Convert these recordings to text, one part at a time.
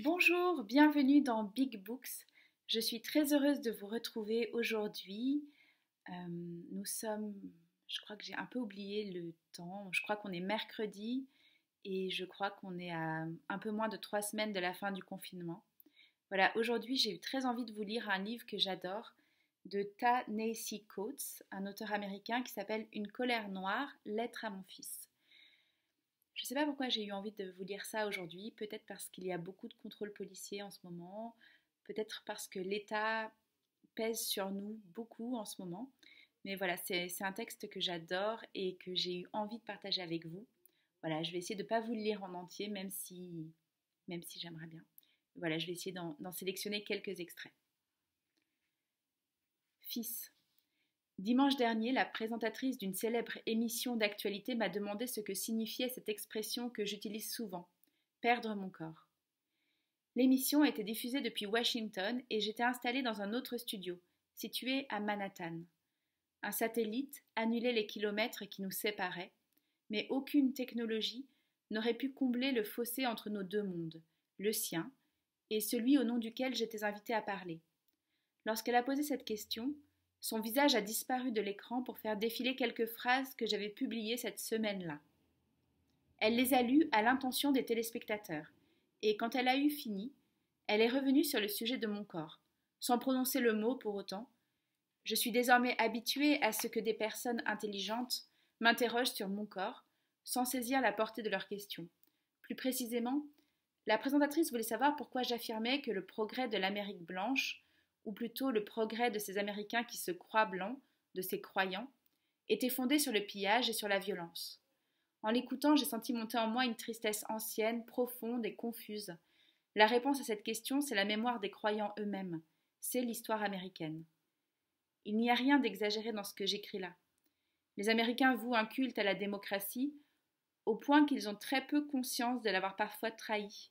Bonjour, bienvenue dans Big Books. Je suis très heureuse de vous retrouver aujourd'hui. Nous sommes, je crois que j'ai un peu oublié le temps, je crois qu'on est mercredi et je crois qu'on est à un peu moins de 3 semaines de la fin du confinement. Voilà, aujourd'hui j'ai eu très envie de vous lire un livre que j'adore de Ta-Nehisi Coates, un auteur américain qui s'appelle Une colère noire, lettre à mon fils. Je ne sais pas pourquoi j'ai eu envie de vous lire ça aujourd'hui, peut-être parce qu'il y a beaucoup de contrôles policiers en ce moment, peut-être parce que l'État pèse sur nous beaucoup en ce moment. Mais voilà, c'est un texte que j'adore et que j'ai eu envie de partager avec vous. Voilà, je vais essayer de ne pas vous le lire en entier, même si j'aimerais bien. Voilà, je vais essayer d'en sélectionner quelques extraits. Fils. Dimanche dernier, la présentatrice d'une célèbre émission d'actualité m'a demandé ce que signifiait cette expression que j'utilise souvent, perdre mon corps. L'émission était diffusée depuis Washington et j'étais installée dans un autre studio, situé à Manhattan. Un satellite annulait les kilomètres qui nous séparaient, mais aucune technologie n'aurait pu combler le fossé entre nos deux mondes, le sien et celui au nom duquel j'étais invitée à parler. Lorsqu'elle a posé cette question, son visage a disparu de l'écran pour faire défiler quelques phrases que j'avais publiées cette semaine-là. Elle les a lues à l'intention des téléspectateurs, et quand elle a eu fini, elle est revenue sur le sujet de mon corps, sans prononcer le mot pour autant. Je suis désormais habituée à ce que des personnes intelligentes m'interrogent sur mon corps, sans saisir la portée de leurs questions. Plus précisément, la présentatrice voulait savoir pourquoi j'affirmais que le progrès de l'Amérique blanche, ou plutôt le progrès de ces Américains qui se croient blancs, de ces croyants, était fondé sur le pillage et sur la violence. En l'écoutant, j'ai senti monter en moi une tristesse ancienne, profonde et confuse. La réponse à cette question, c'est la mémoire des croyants eux-mêmes. C'est l'histoire américaine. Il n'y a rien d'exagéré dans ce que j'écris là. Les Américains vouent un culte à la démocratie, au point qu'ils ont très peu conscience de l'avoir parfois trahi.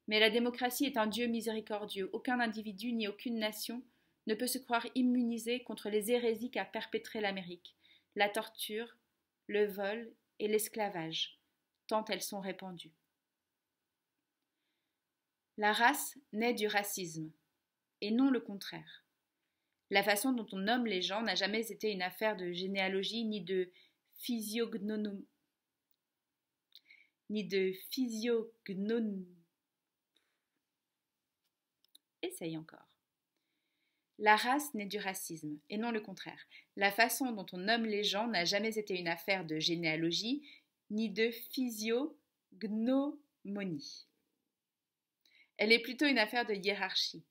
Mais la démocratie est un Dieu miséricordieux. Aucun individu ni aucune nation ne peut se croire immunisé contre les hérésies qu'a perpétrées l'Amérique, la torture, le vol et l'esclavage, tant elles sont répandues. La race naît du racisme, et non le contraire. La façon dont on nomme les gens n'a jamais été une affaire de généalogie ni de physiognomonie. Essaye encore. La race naît du racisme, et non le contraire. La façon dont on nomme les gens n'a jamais été une affaire de généalogie, ni de physiognomonie. Elle est plutôt une affaire de hiérarchie.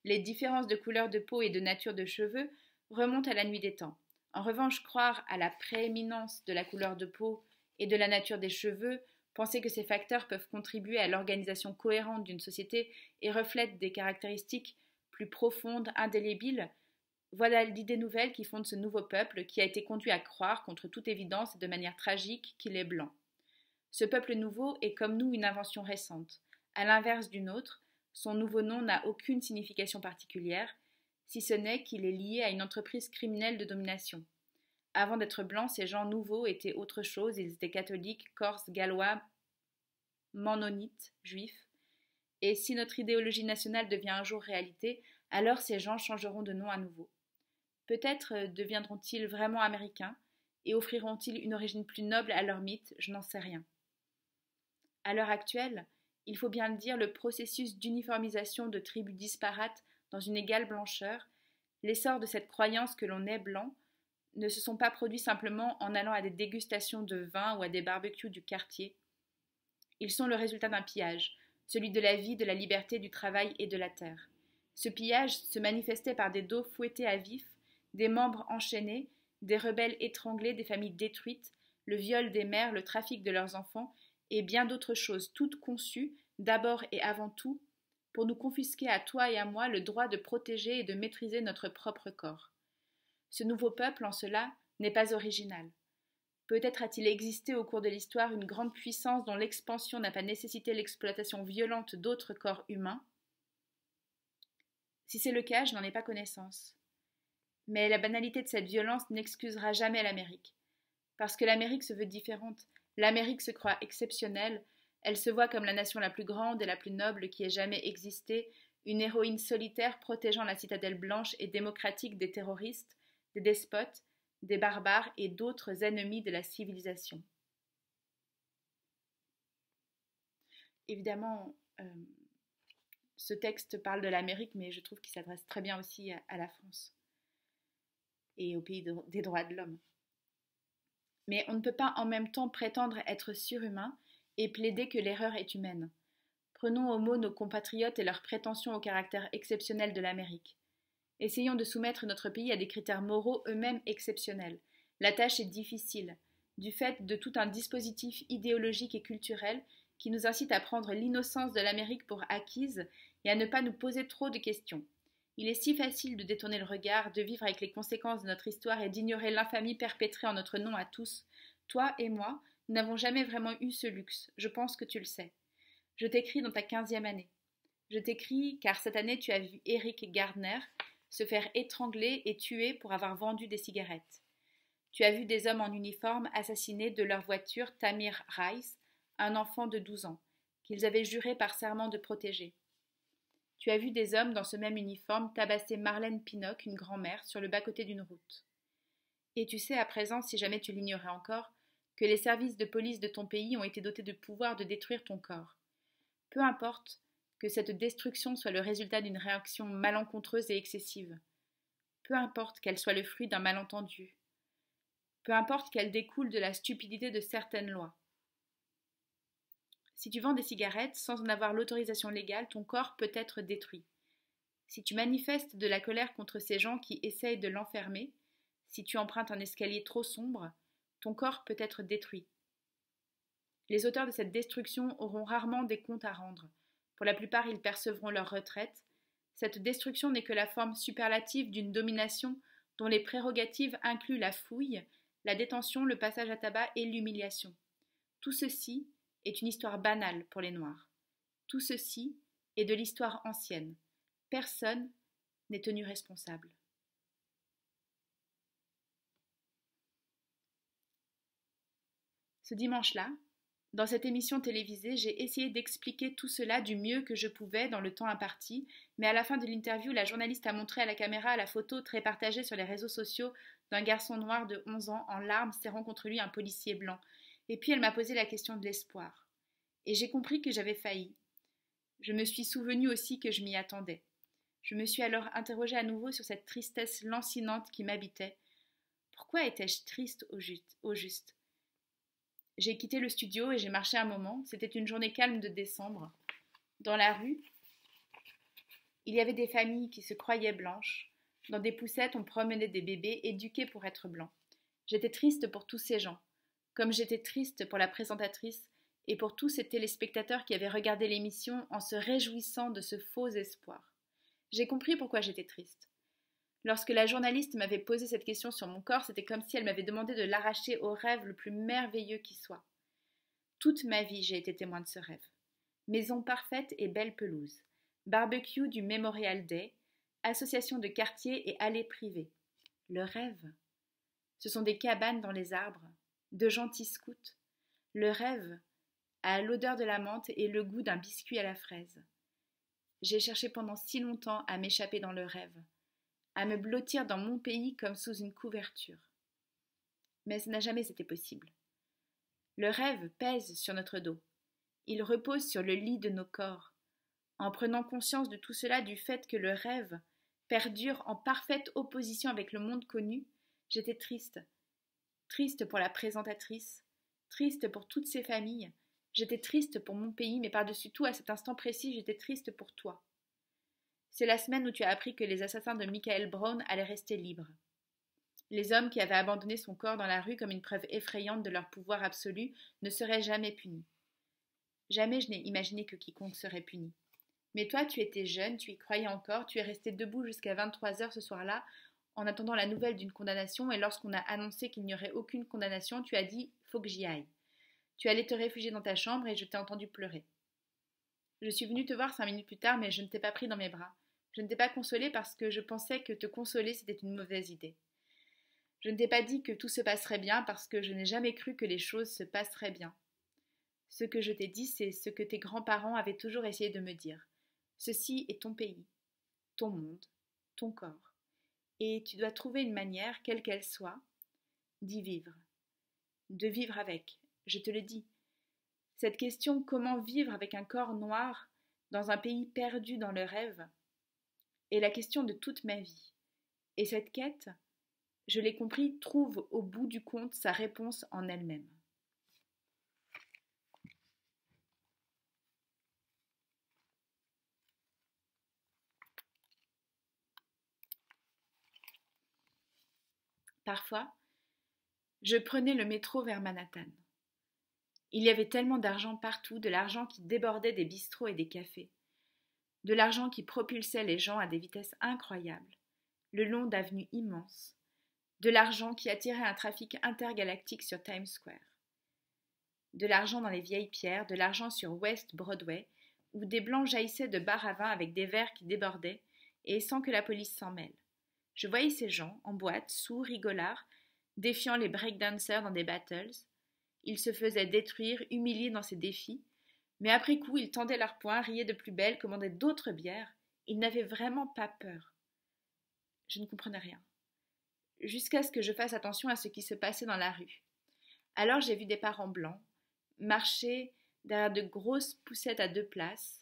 Les différences de couleur de peau et de nature de cheveux remontent à la nuit des temps. En revanche, croire à la prééminence de la couleur de peau et de la nature des cheveux, penser que ces facteurs peuvent contribuer à l'organisation cohérente d'une société et reflètent des caractéristiques plus profondes, indélébiles, voilà l'idée nouvelle qui fonde ce nouveau peuple qui a été conduit à croire, contre toute évidence et de manière tragique, qu'il est blanc. Ce peuple nouveau est comme nous une invention récente. À l'inverse du nôtre, son nouveau nom n'a aucune signification particulière, si ce n'est qu'il est lié à une entreprise criminelle de domination. Avant d'être blancs, ces gens nouveaux étaient autre chose, ils étaient catholiques, corses, gallois, mennonites, juifs. Et si notre idéologie nationale devient un jour réalité, alors ces gens changeront de nom à nouveau. Peut-être deviendront-ils vraiment américains et offriront-ils une origine plus noble à leur mythe, je n'en sais rien. À l'heure actuelle, il faut bien le dire, le processus d'uniformisation de tribus disparates dans une égale blancheur, l'essor de cette croyance que l'on est blanc, ne se sont pas produits simplement en allant à des dégustations de vin ou à des barbecues du quartier. Ils sont le résultat d'un pillage, celui de la vie, de la liberté, du travail et de la terre. Ce pillage se manifestait par des dos fouettés à vif, des membres enchaînés, des rebelles étranglés, des familles détruites, le viol des mères, le trafic de leurs enfants, et bien d'autres choses, toutes conçues, d'abord et avant tout, pour nous confisquer à toi et à moi le droit de protéger et de maîtriser notre propre corps. Ce nouveau peuple, en cela, n'est pas original. Peut-être a-t-il existé au cours de l'histoire une grande puissance dont l'expansion n'a pas nécessité l'exploitation violente d'autres corps humains. Si c'est le cas, je n'en ai pas connaissance. Mais la banalité de cette violence n'excusera jamais l'Amérique. Parce que l'Amérique se veut différente, l'Amérique se croit exceptionnelle, Elle se voit comme la nation la plus grande et la plus noble qui ait jamais existé, une héroïne solitaire protégeant la citadelle blanche et démocratique des terroristes, des despotes, des barbares et d'autres ennemis de la civilisation. Évidemment, ce texte parle de l'Amérique, mais je trouve qu'il s'adresse très bien aussi à la France et au pays des droits de l'homme. Mais on ne peut pas en même temps prétendre être surhumain et plaider que l'erreur est humaine. Prenons au mot nos compatriotes et leurs prétentions au caractère exceptionnel de l'Amérique. Essayons de soumettre notre pays à des critères moraux eux-mêmes exceptionnels. La tâche est difficile, du fait de tout un dispositif idéologique et culturel qui nous incite à prendre l'innocence de l'Amérique pour acquise et à ne pas nous poser trop de questions. Il est si facile de détourner le regard, de vivre avec les conséquences de notre histoire et d'ignorer l'infamie perpétrée en notre nom à tous. Toi et moi, nous n'avons jamais vraiment eu ce luxe, je pense que tu le sais. Je t'écris dans ta 15e année. Je t'écris car cette année tu as vu Eric Gardner se faire étrangler et tuer pour avoir vendu des cigarettes. Tu as vu des hommes en uniforme assassiner de leur voiture Tamir Rice, un enfant de 12 ans, qu'ils avaient juré par serment de protéger. Tu as vu des hommes dans ce même uniforme tabasser Marlène Pinnock, une grand-mère, sur le bas-côté d'une route. Et tu sais à présent, si jamais tu l'ignorais encore, que les services de police de ton pays ont été dotés de pouvoir de détruire ton corps. Peu importe que cette destruction soit le résultat d'une réaction malencontreuse et excessive. Peu importe qu'elle soit le fruit d'un malentendu. Peu importe qu'elle découle de la stupidité de certaines lois. Si tu vends des cigarettes sans en avoir l'autorisation légale, ton corps peut être détruit. Si tu manifestes de la colère contre ces gens qui essayent de l'enfermer, si tu empruntes un escalier trop sombre, ton corps peut être détruit. Les auteurs de cette destruction auront rarement des comptes à rendre. Pour la plupart, ils percevront leur retraite. Cette destruction n'est que la forme superlative d'une domination dont les prérogatives incluent la fouille, la détention, le passage à tabac et l'humiliation. Tout ceci est une histoire banale pour les Noirs. Tout ceci est de l'histoire ancienne. Personne n'est tenu responsable. Ce dimanche-là, dans cette émission télévisée, j'ai essayé d'expliquer tout cela du mieux que je pouvais dans le temps imparti, mais à la fin de l'interview, la journaliste a montré à la caméra la photo très partagée sur les réseaux sociaux d'un garçon noir de 11 ans en larmes serrant contre lui un policier blanc. Et puis elle m'a posé la question de l'espoir. Et j'ai compris que j'avais failli. Je me suis souvenu aussi que je m'y attendais. Je me suis alors interrogée à nouveau sur cette tristesse lancinante qui m'habitait. Pourquoi étais-je triste au juste? J'ai quitté le studio et j'ai marché un moment. C'était une journée calme de décembre. Dans la rue, il y avait des familles qui se croyaient blanches. Dans des poussettes, on promenait des bébés éduqués pour être blancs. J'étais triste pour tous ces gens, comme j'étais triste pour la présentatrice et pour tous ces téléspectateurs qui avaient regardé l'émission en se réjouissant de ce faux espoir. J'ai compris pourquoi j'étais triste. Lorsque la journaliste m'avait posé cette question sur mon corps, c'était comme si elle m'avait demandé de l'arracher au rêve le plus merveilleux qui soit. Toute ma vie, j'ai été témoin de ce rêve. Maison parfaite et belle pelouse. Barbecue du Memorial Day. Association de quartier et allées privées. Le rêve. Ce sont des cabanes dans les arbres. De gentils scouts. Le rêve a l'odeur de la menthe et le goût d'un biscuit à la fraise. J'ai cherché pendant si longtemps à m'échapper dans le rêve, à me blottir dans mon pays comme sous une couverture. Mais ce n'a jamais été possible. Le rêve pèse sur notre dos. Il repose sur le lit de nos corps. En prenant conscience de tout cela, du fait que le rêve perdure en parfaite opposition avec le monde connu, j'étais triste. Triste pour la présentatrice, triste pour toutes ces familles. J'étais triste pour mon pays, mais par-dessus tout, à cet instant précis, j'étais triste pour toi. C'est la semaine où tu as appris que les assassins de Michael Brown allaient rester libres. Les hommes qui avaient abandonné son corps dans la rue comme une preuve effrayante de leur pouvoir absolu ne seraient jamais punis. Jamais je n'ai imaginé que quiconque serait puni. Mais toi, tu étais jeune, tu y croyais encore, tu es resté debout jusqu'à 23 heures ce soir-là, en attendant la nouvelle d'une condamnation, et lorsqu'on a annoncé qu'il n'y aurait aucune condamnation, tu as dit « faut que j'y aille ». Tu allais te réfugier dans ta chambre et je t'ai entendu pleurer. Je suis venue te voir 5 minutes plus tard, mais je ne t'ai pas pris dans mes bras. Je ne t'ai pas consolée parce que je pensais que te consoler, c'était une mauvaise idée. Je ne t'ai pas dit que tout se passerait bien parce que je n'ai jamais cru que les choses se passeraient bien. Ce que je t'ai dit, c'est ce que tes grands-parents avaient toujours essayé de me dire. Ceci est ton pays, ton monde, ton corps. Et tu dois trouver une manière, quelle qu'elle soit, d'y vivre. De vivre avec, je te le dis. Cette question comment vivre avec un corps noir dans un pays perdu dans le rêve est la question de toute ma vie. Et cette quête, je l'ai compris, trouve au bout du compte sa réponse en elle-même. Parfois, je prenais le métro vers Manhattan. Il y avait tellement d'argent partout, de l'argent qui débordait des bistrots et des cafés, de l'argent qui propulsait les gens à des vitesses incroyables, le long d'avenues immenses, de l'argent qui attirait un trafic intergalactique sur Times Square, de l'argent dans les vieilles pierres, de l'argent sur West Broadway, où des blancs jaillissaient de bars à vin avec des verres qui débordaient, et sans que la police s'en mêle. Je voyais ces gens, en boîte, sourds, rigolards, défiant les breakdancers dans des battles. Ils se faisaient détruire, humiliés dans ces défis, mais après coup, ils tendaient leurs poings, riaient de plus belle, commandaient d'autres bières. Ils n'avaient vraiment pas peur. Je ne comprenais rien, jusqu'à ce que je fasse attention à ce qui se passait dans la rue. Alors j'ai vu des parents blancs marcher derrière de grosses poussettes à 2 places,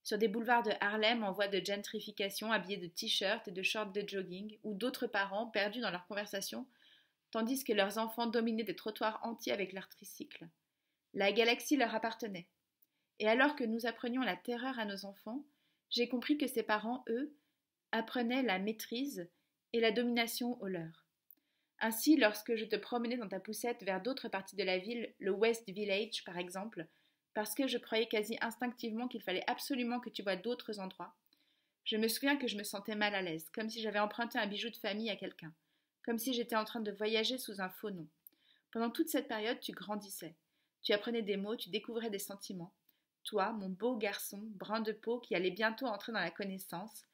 sur des boulevards de Harlem en voie de gentrification, habillés de t-shirts et de shorts de jogging, ou d'autres parents perdus dans leur conversation, tandis que leurs enfants dominaient des trottoirs entiers avec leurs tricycles. La galaxie leur appartenait. Et alors que nous apprenions la terreur à nos enfants, j'ai compris que ces parents, eux, apprenaient la maîtrise et la domination aux leurs. Ainsi, lorsque je te promenais dans ta poussette vers d'autres parties de la ville, le West Village par exemple, parce que je croyais quasi instinctivement qu'il fallait absolument que tu voies d'autres endroits, je me souviens que je me sentais mal à l'aise, comme si j'avais emprunté un bijou de famille à quelqu'un, comme si j'étais en train de voyager sous un faux nom. Pendant toute cette période, tu grandissais. Tu apprenais des mots, tu découvrais des sentiments. Toi, mon beau garçon, brun de peau, qui allait bientôt entrer dans la connaissance,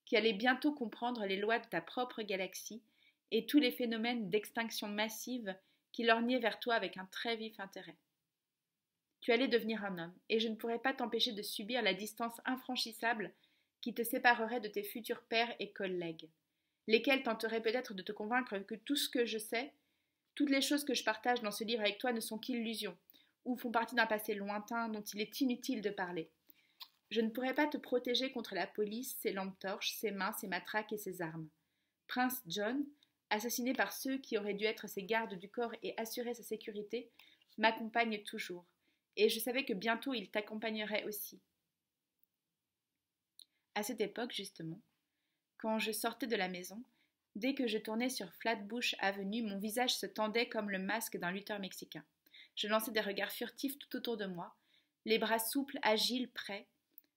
qui allait bientôt comprendre les lois de ta propre galaxie et tous les phénomènes d'extinction massive qui lorgnaient vers toi avec un très vif intérêt. Tu allais devenir un homme, et je ne pourrais pas t'empêcher de subir la distance infranchissable qui te séparerait de tes futurs pères et collègues, lesquels tenteraient peut-être de te convaincre que tout ce que je sais, toutes les choses que je partage dans ce livre avec toi ne sont qu'illusions, ou font partie d'un passé lointain dont il est inutile de parler. Je ne pourrais pas te protéger contre la police, ses lampes torches, ses mains, ses matraques et ses armes. Prince John, assassiné par ceux qui auraient dû être ses gardes du corps et assurer sa sécurité, m'accompagne toujours, et je savais que bientôt il t'accompagnerait aussi. À cette époque, justement, quand je sortais de la maison, dès que je tournais sur Flatbush Avenue, mon visage se tendait comme le masque d'un lutteur mexicain. Je lançais des regards furtifs tout autour de moi, les bras souples, agiles, prêts.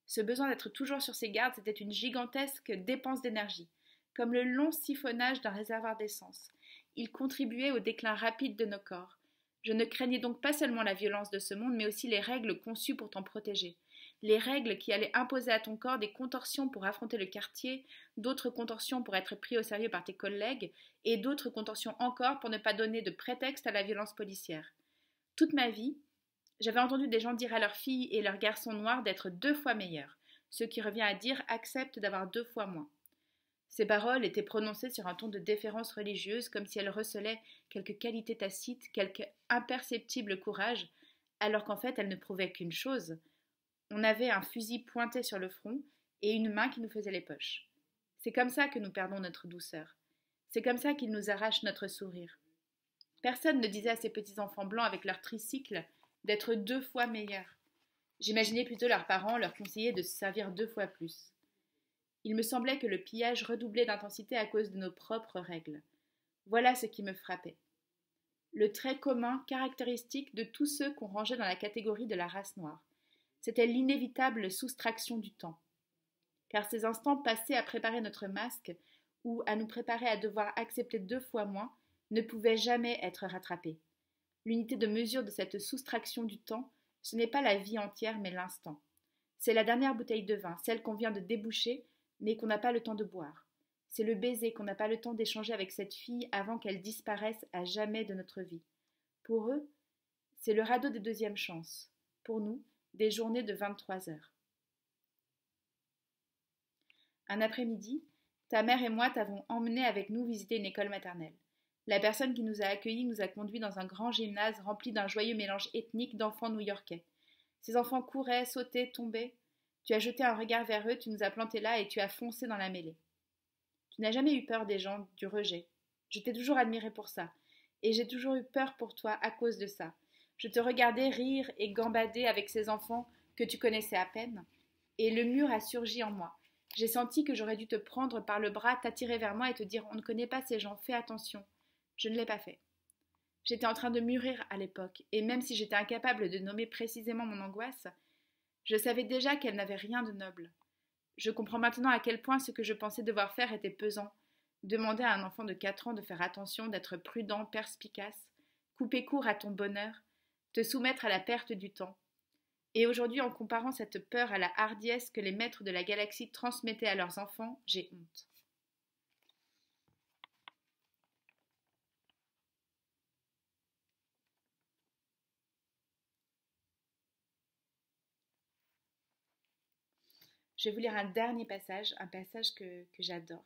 Ce besoin d'être toujours sur ses gardes, c'était une gigantesque dépense d'énergie, comme le long siphonnage d'un réservoir d'essence. Il contribuait au déclin rapide de nos corps. Je ne craignais donc pas seulement la violence de ce monde, mais aussi les règles conçues pour t'en protéger. Les règles qui allaient imposer à ton corps des contorsions pour affronter le quartier, d'autres contorsions pour être pris au sérieux par tes collègues, et d'autres contorsions encore pour ne pas donner de prétexte à la violence policière. Toute ma vie, j'avais entendu des gens dire à leurs filles et leurs garçons noirs d'être 2 fois meilleurs, ce qui revient à dire accepte d'avoir 2 fois moins. Ces paroles étaient prononcées sur un ton de déférence religieuse, comme si elles recelaient quelque qualité tacite, quelque imperceptible courage, alors qu'en fait elles ne prouvaient qu'une chose. On avait un fusil pointé sur le front et une main qui nous faisait les poches. C'est comme ça que nous perdons notre douceur. C'est comme ça qu'ils nous arrachent notre sourire. Personne ne disait à ces petits enfants blancs avec leur tricycle d'être 2 fois meilleurs. J'imaginais plutôt leurs parents leur conseiller de se servir 2 fois plus. Il me semblait que le pillage redoublait d'intensité à cause de nos propres règles. Voilà ce qui me frappait. Le trait commun, caractéristique de tous ceux qu'on rangeait dans la catégorie de la race noire, c'était l'inévitable soustraction du temps. Car ces instants passés à préparer notre masque, ou à nous préparer à devoir accepter 2 fois moins, ne pouvaient jamais être rattrapés. L'unité de mesure de cette soustraction du temps, ce n'est pas la vie entière, mais l'instant. C'est la dernière bouteille de vin, celle qu'on vient de déboucher, mais qu'on n'a pas le temps de boire. C'est le baiser qu'on n'a pas le temps d'échanger avec cette fille avant qu'elle disparaisse à jamais de notre vie. Pour eux, c'est le radeau des 2e chances. pour nous, des journées de 23 heures. Un après-midi, ta mère et moi t'avons emmené avec nous visiter une école maternelle. La personne qui nous a accueillis nous a conduits dans un grand gymnase rempli d'un joyeux mélange ethnique d'enfants new-yorkais. Ces enfants couraient, sautaient, tombaient. Tu as jeté un regard vers eux, tu nous as plantés là et tu as foncé dans la mêlée. Tu n'as jamais eu peur des gens, du rejet. Je t'ai toujours admiré pour ça. Et j'ai toujours eu peur pour toi à cause de ça. Je te regardais rire et gambader avec ces enfants que tu connaissais à peine. Et le mur a surgi en moi. J'ai senti que j'aurais dû te prendre par le bras, t'attirer vers moi et te dire « On ne connaît pas ces gens, fais attention ». Je ne l'ai pas fait. J'étais en train de mûrir à l'époque, et même si j'étais incapable de nommer précisément mon angoisse, je savais déjà qu'elle n'avait rien de noble. Je comprends maintenant à quel point ce que je pensais devoir faire était pesant. Demander à un enfant de 4 ans de faire attention, d'être prudent, perspicace, couper court à ton bonheur, te soumettre à la perte du temps. Et aujourd'hui, en comparant cette peur à la hardiesse que les maîtres de la galaxie transmettaient à leurs enfants, j'ai honte. Je vais vous lire un dernier passage, un passage que j'adore,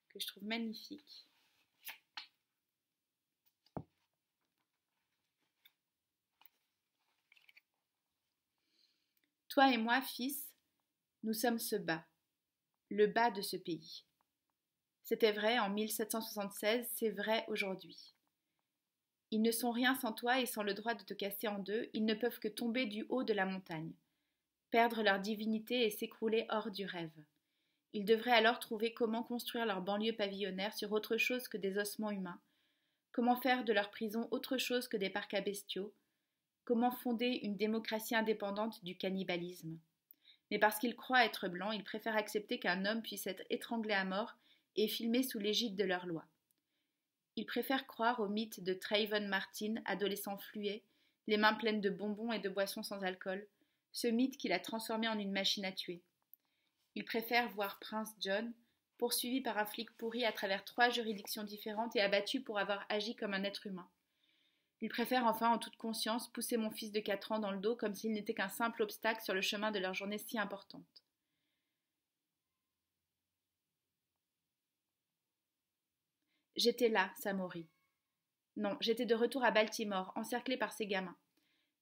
que je trouve magnifique. Toi et moi, fils, nous sommes ce bas, le bas de ce pays. C'était vrai en 1776, c'est vrai aujourd'hui. Ils ne sont rien sans toi et sans le droit de te casser en deux, ils ne peuvent que tomber du haut de la montagne, perdre leur divinité et s'écrouler hors du rêve. Ils devraient alors trouver comment construire leur banlieue pavillonnaire sur autre chose que des ossements humains, comment faire de leur prison autre chose que des parcs à bestiaux, comment fonder une démocratie indépendante du cannibalisme. Mais parce qu'ils croient être blancs, ils préfèrent accepter qu'un homme puisse être étranglé à mort et filmé sous l'égide de leur loi. Ils préfèrent croire au mythe de Trayvon Martin, adolescent fluet, les mains pleines de bonbons et de boissons sans alcool, ce mythe qu'il a transformé en une machine à tuer. Ils préfèrent voir Prince John, poursuivi par un flic pourri à travers 3 juridictions différentes et abattu pour avoir agi comme un être humain. Ils préfèrent enfin, en toute conscience, pousser mon fils de 4 ans dans le dos comme s'il n'était qu'un simple obstacle sur le chemin de leur journée si importante. J'étais là, Samori. Non, j'étais de retour à Baltimore, encerclée par ces gamins.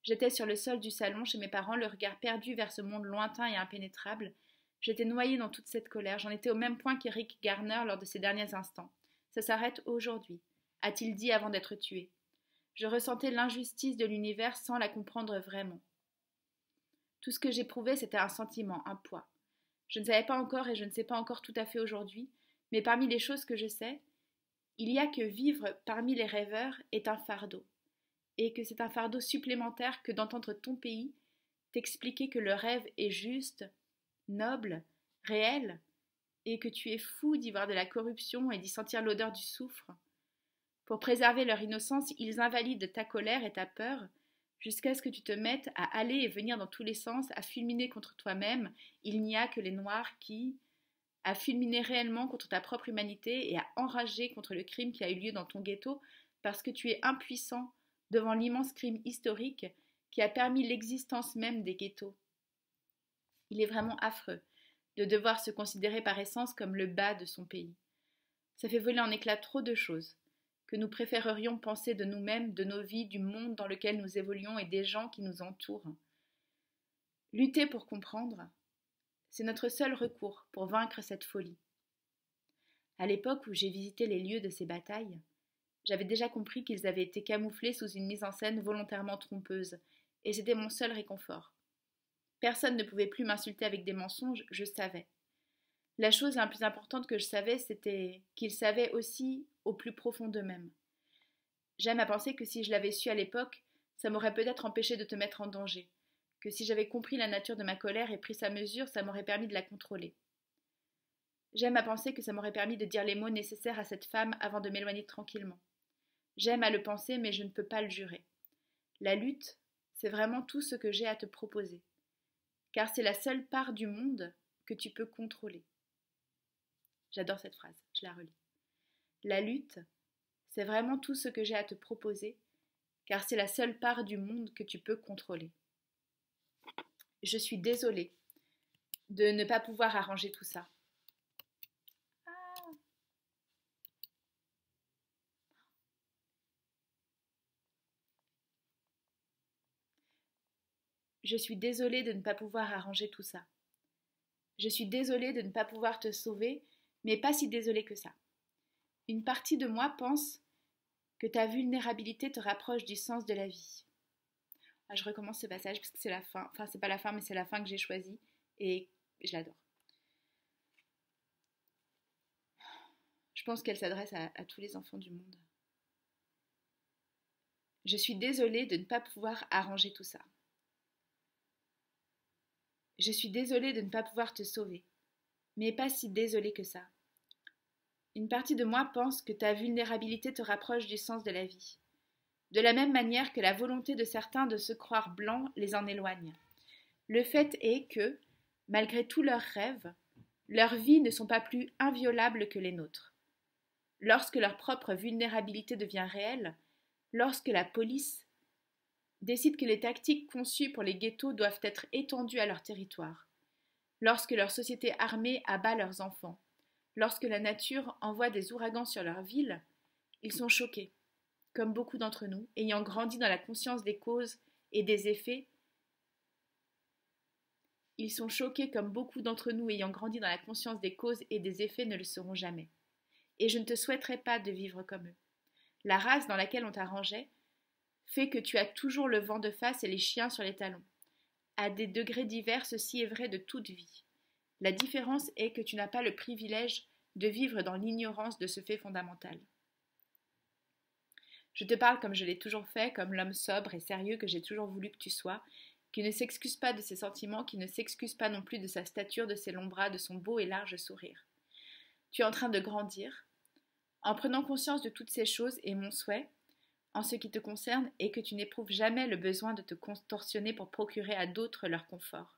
J'étais sur le sol du salon chez mes parents, le regard perdu vers ce monde lointain et impénétrable. J'étais noyée dans toute cette colère. J'en étais au même point qu'Eric Garner lors de ses derniers instants. Ça s'arrête aujourd'hui, a-t-il dit avant d'être tué. Je ressentais l'injustice de l'univers sans la comprendre vraiment. Tout ce que j'éprouvais, c'était un sentiment, un poids. Je ne savais pas encore et je ne sais pas encore tout à fait aujourd'hui, mais parmi les choses que je sais, il y a que vivre parmi les rêveurs est un fardeau, et que c'est un fardeau supplémentaire que d'entendre ton pays t'expliquer que le rêve est juste, noble, réel, et que tu es fou d'y voir de la corruption et d'y sentir l'odeur du soufre. Pour préserver leur innocence, ils invalident ta colère et ta peur, jusqu'à ce que tu te mettes à aller et venir dans tous les sens, à fulminer contre toi-même. Il n'y a que les Noirs qui, à fulminer réellement contre ta propre humanité et à enrager contre le crime qui a eu lieu dans ton ghetto, parce que tu es impuissant devant l'immense crime historique qui a permis l'existence même des ghettos. Il est vraiment affreux de devoir se considérer par essence comme le bas de son pays. Ça fait voler en éclats trop de choses que nous préférerions penser de nous-mêmes, de nos vies, du monde dans lequel nous évoluons et des gens qui nous entourent. Lutter pour comprendre, c'est notre seul recours pour vaincre cette folie. À l'époque où j'ai visité les lieux de ces batailles, j'avais déjà compris qu'ils avaient été camouflés sous une mise en scène volontairement trompeuse, et c'était mon seul réconfort. Personne ne pouvait plus m'insulter avec des mensonges, je savais. La chose la plus importante que je savais, c'était qu'ils savaient aussi au plus profond d'eux-mêmes. J'aime à penser que si je l'avais su à l'époque, ça m'aurait peut-être empêché de te mettre en danger, que si j'avais compris la nature de ma colère et pris sa mesure, ça m'aurait permis de la contrôler. J'aime à penser que ça m'aurait permis de dire les mots nécessaires à cette femme avant de m'éloigner tranquillement. J'aime à le penser, mais je ne peux pas le jurer. La lutte, c'est vraiment tout ce que j'ai à te proposer, car c'est la seule part du monde que tu peux contrôler. J'adore cette phrase, je la relis. La lutte, c'est vraiment tout ce que j'ai à te proposer, car c'est la seule part du monde que tu peux contrôler. Je suis désolée de ne pas pouvoir arranger tout ça. Je suis désolée de ne pas pouvoir arranger tout ça. Je suis désolée de ne pas pouvoir te sauver, mais pas si désolée que ça. Une partie de moi pense que ta vulnérabilité te rapproche du sens de la vie. Ah, je recommence ce passage parce que c'est la fin. Enfin, c'est pas la fin, mais c'est la fin que j'ai choisie et je l'adore. Je pense qu'elle s'adresse à tous les enfants du monde. Je suis désolée de ne pas pouvoir arranger tout ça. Je suis désolée de ne pas pouvoir te sauver, mais pas si désolée que ça. Une partie de moi pense que ta vulnérabilité te rapproche du sens de la vie, de la même manière que la volonté de certains de se croire blancs les en éloigne. Le fait est que, malgré tous leurs rêves, leurs vies ne sont pas plus inviolables que les nôtres. Lorsque leur propre vulnérabilité devient réelle, lorsque la police décide que les tactiques conçues pour les ghettos doivent être étendues à leur territoire, lorsque leur société armée abat leurs enfants, lorsque la nature envoie des ouragans sur leur ville, ils sont choqués, comme beaucoup d'entre nous, ayant grandi dans la conscience des causes et des effets. Ils sont choqués comme beaucoup d'entre nous ayant grandi dans la conscience des causes et des effets ne le seront jamais. Et je ne te souhaiterais pas de vivre comme eux. La race dans laquelle on t'arrangeait fait que tu as toujours le vent de face et les chiens sur les talons. À des degrés divers, ceci est vrai de toute vie. La différence est que tu n'as pas le privilège de vivre dans l'ignorance de ce fait fondamental. Je te parle comme je l'ai toujours fait, comme l'homme sobre et sérieux que j'ai toujours voulu que tu sois, qui ne s'excuse pas de ses sentiments, qui ne s'excuse pas non plus de sa stature, de ses longs bras, de son beau et large sourire. Tu es en train de grandir. En prenant conscience de toutes ces choses, et mon souhait, en ce qui te concerne, est que tu n'éprouves jamais le besoin de te contorsionner pour procurer à d'autres leur confort.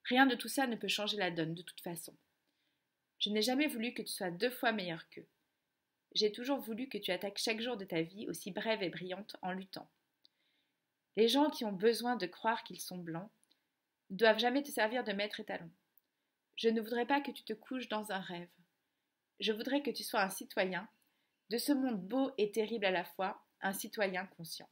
Rien de tout ça ne peut changer la donne, de toute façon. Je n'ai jamais voulu que tu sois 2 fois meilleur qu'eux. J'ai toujours voulu que tu attaques chaque jour de ta vie, aussi brève et brillante, en luttant. Les gens qui ont besoin de croire qu'ils sont blancs ne doivent jamais te servir de maître étalon. Je ne voudrais pas que tu te couches dans un rêve. Je voudrais que tu sois un citoyen, de ce monde beau et terrible à la fois, un citoyen conscient.